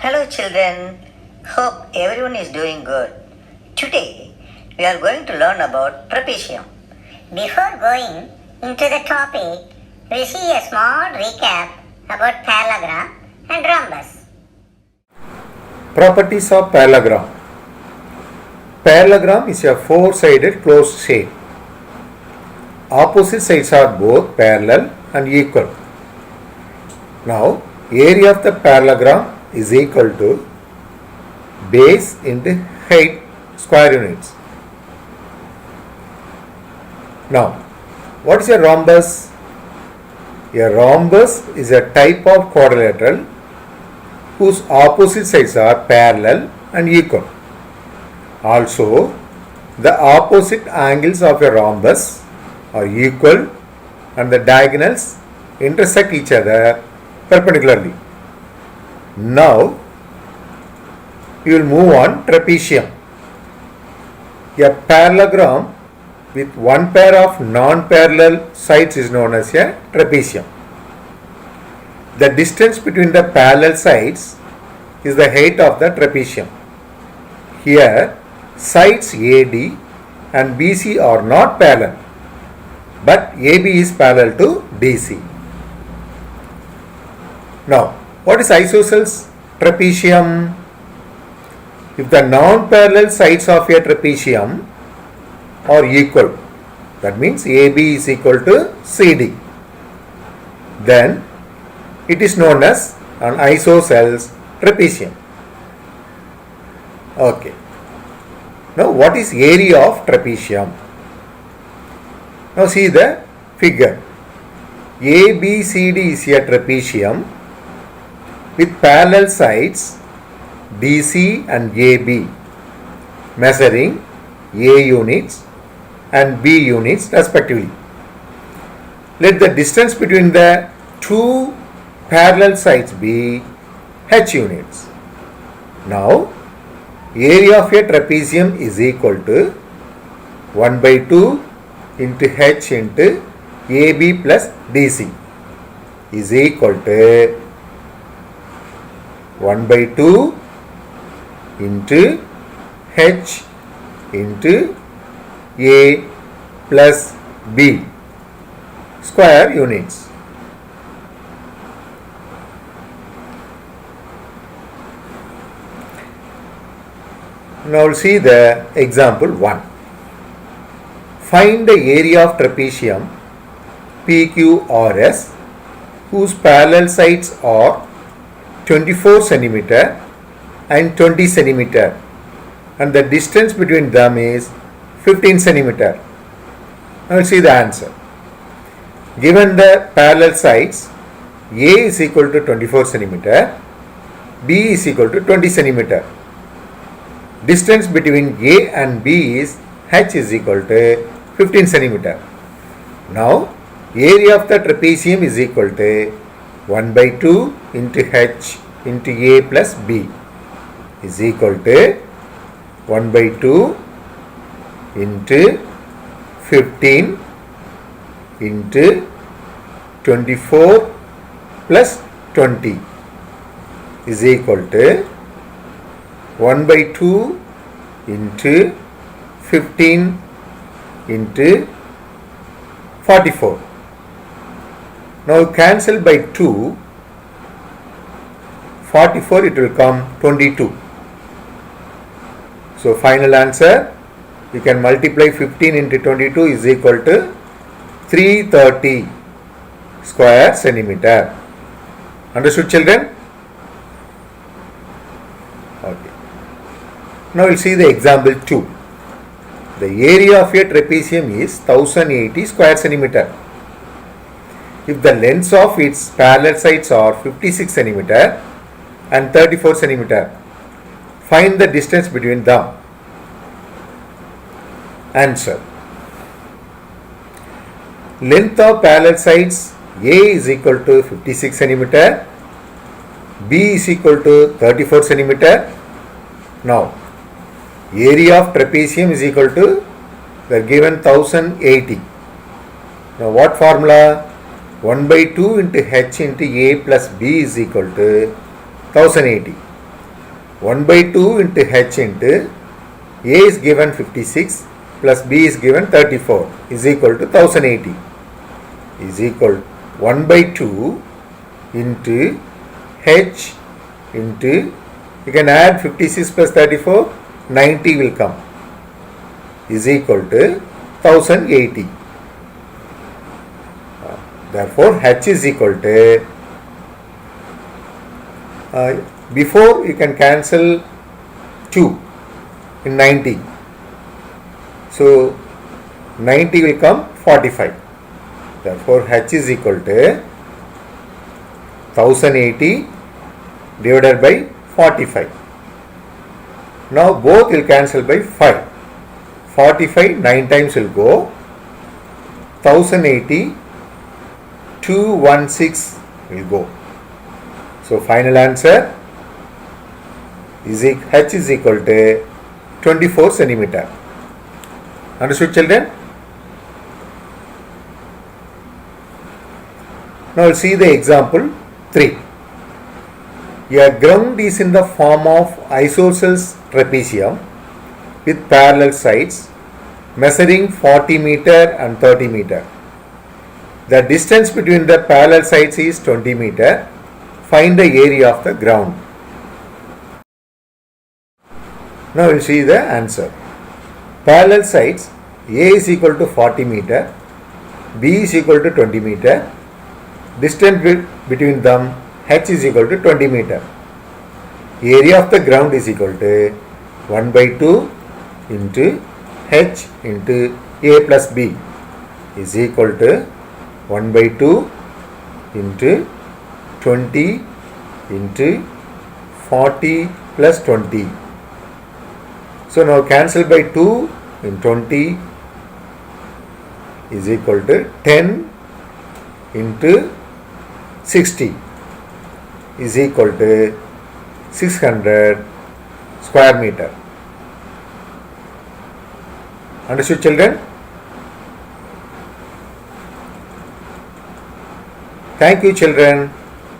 Hello children, hope everyone is doing good. Today we are going to learn about trapezium. Before going into the topic, we'll see a small recap about parallelogram and rhombus. Properties of parallelogram. Parallelogram is a four-sided closed shape. Opposite sides are both parallel and equal. Now, area of the parallelogram is equal to base into height square units. Now, what is a rhombus? A rhombus is a type of quadrilateral whose opposite sides are parallel and equal. Also, the opposite angles of a rhombus are equal and the diagonals intersect each other perpendicularly. Now, we will move on trapezium. A parallelogram with one pair of non-parallel sides is known as a trapezium. The distance between the parallel sides is the height of the trapezium. Here, sides AD and BC are not parallel, but AB is parallel to DC. Now, what is isosceles trapezium? If the non-parallel sides of a trapezium are equal, that means AB is equal to CD, then it is known as an isosceles trapezium. Okay. Now, what is area of trapezium? Now, see the figure. ABCD is a trapezium with parallel sides DC and AB measuring A units and B units respectively. Let the distance between the two parallel sides be H units. Now, area of a trapezium is equal to 1 by 2 into H into AB plus DC is equal to 1 by 2 into H into A plus B square units. Now we'll see the example 1. Find the area of trapezium PQRS whose parallel sides are 24 centimeter and 20 centimeter and the distance between them is 15 centimeter. Now we'll see the answer. Given the parallel sides, A is equal to 24 centimeter, B is equal to 20 centimeter. Distance between A and B is H is equal to 15 centimeter. Now, area of the trapezium is equal to 1 by 2 into H into A plus B is equal to 1 by 2 into 15 into 24 plus 20 is equal to 1 by 2 into 15 into 44. Now cancel by 2, 44 it will come 22. So final answer, you can multiply 15 into 22 is equal to 330 square centimeter. Understood children? Okay. Now we'll see the example 2. The area of a trapezium is 1080 square centimeter. If the lengths of its parallel sides are 56 centimeter and 34 centimeter, find the distance between them. Answer. Length of parallel sides A is equal to 56 centimeter, B is equal to 34 centimeter. Now, area of trapezium is equal to, they are given 1080. Now, what formula? 1 by 2 into H into A plus B is equal to 1080. 1 by 2 into h into A is given 56 plus B is given 34 is equal to 1080 is equal 1 by 2 into h into, you can add 56 plus 34, 90 will come, is equal to 1080. Therefore h is equal to, before you can cancel 2 in 90. So 90 will come 45. Therefore h is equal to 1080 divided by 45. Now both will cancel by 5. 45 9 times will go. 1080 216 will go. So final answer is h is equal to 24 centimeter. Understood, children? Now we'll see the example 3. A ground is in the form of isosceles trapezium with parallel sides measuring 40 meter and 30 meter. The distance between the parallel sides is 20 meter. Find the area of the ground. Now we will see the answer. Parallel sides, A is equal to 40 meter, B is equal to 20 meter. Distance between them, h is equal to 20 meter. Area of the ground is equal to 1 by 2 into h into A plus B is equal to 1 by 2 into 20 into 40 plus 20. So now cancel by 2 in 20 is equal to 10 into 60 is equal to 600 square meter. Understood, children? Thank you, children.